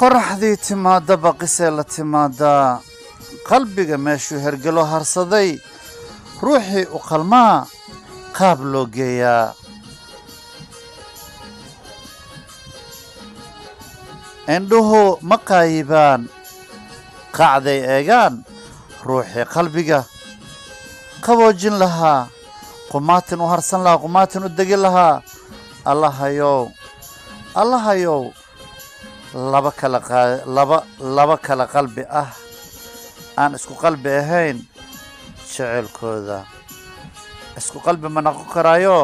qoraxdii timaada baqisee la timaada qalbiga meeshuu hergelo harsaday ruuxii u qalmaa qaab loo geeyaa indhuhu ma qaayibaan qacday eegaan ruuxii qalbiga qaboojin lahaa qumaatin u harsan lahaa qumaatin u degi lahaa allahayow laba kala qalbi ah aan isku qalbi ahayn jaceylkooda isku qalbi ma noqon karaayo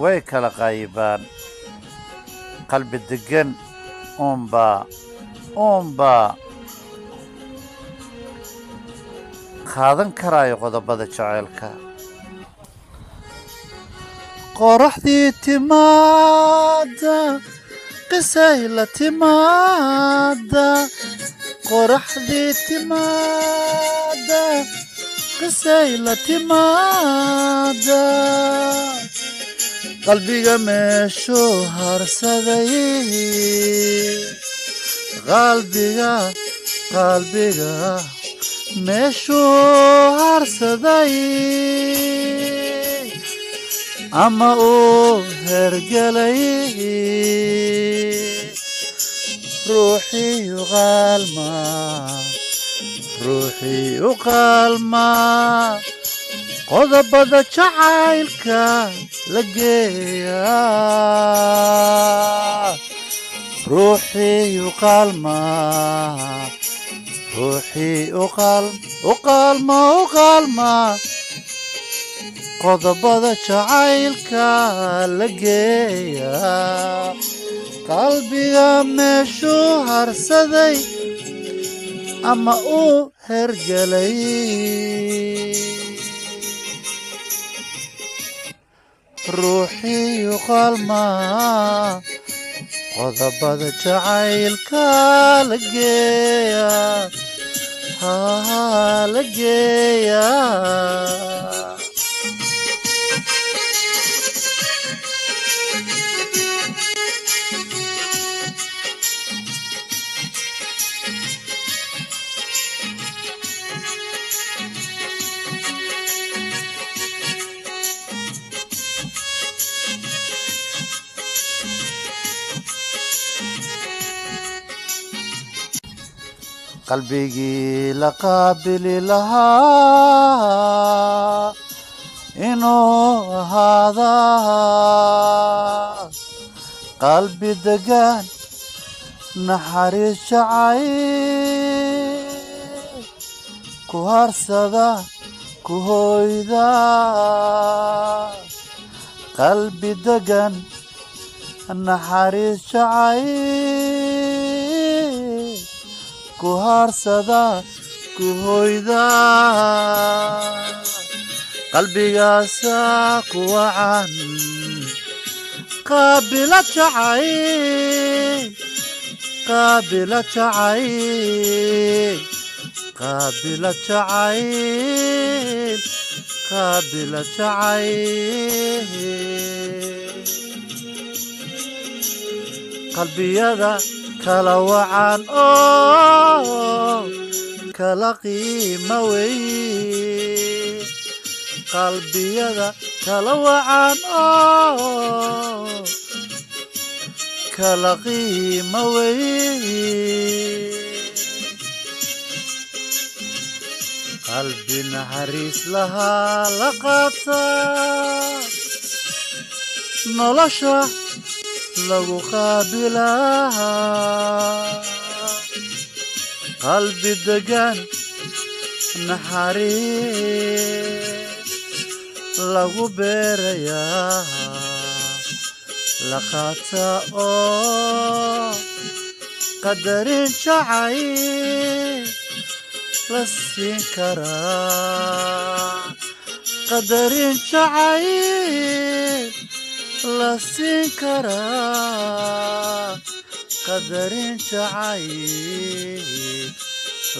way kala qaayibaan qalbi degan uunbaa qaadan karaayo qodobada jaceylka qoraxdii timaada qisay la timaada qoraxdii timaada qisay la timaada qalbiga meeshuu harsaday qalbiga meeshuu harsaday ama uu hergelay ruuxii u qalmaa qodobada jacaylka la geeyaa ruuxii u qalmaa qodobada jacaylka la geeyaa qalbiga meeshuu harsaday ama uu hergelay ruuxii u qalmaa qodobada jacaylka la geeyaa qalbigii la qaabili lahaa inuu ahaadaa qalbi degan naxariis jacayl ku harsada ku hoyda qalbi degan naxariis jacayl ku harsada ku hoyda qalbigaasa ku wacan qaabila jacayl qalbiyada kala wacan oo kala qiimo weyn qalbiyada kala wacan oo kala qiimo weyn qalbi naxariis lahaa la qaata nolosha lagu qaabilahaa qalbi degan naxariis lagu beerayaa la qaata oo qadarin jacayl la siin karaa qadarin jacayl la siin karaa qadarin jacayl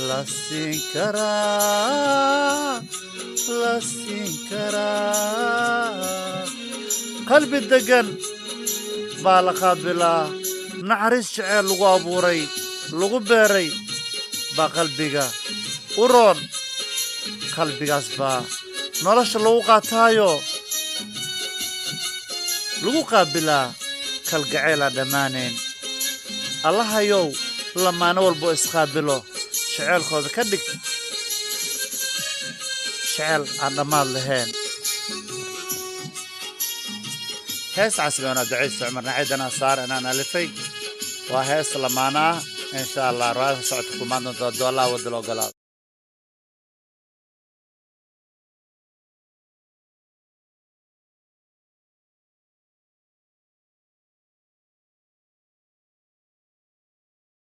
la siin karaa qalbi degan baa la qaabilaa naxariis jeceel lagu abuuray lagu beeray baa qalbiga u roon qalbigaas baa nolosha lagu qaataayo lagu qaabilaa kalgaceela dhammaaneen allahayow lamaano walbo isqaabilo jeceelkooda ka dhig jecel aan dhammaad lahayn hees casri oo ducaysto Cumar Naciidana saar inaan alifay waa hees lamaana insha Allah raad socodku maanta doolaa wada loo galaa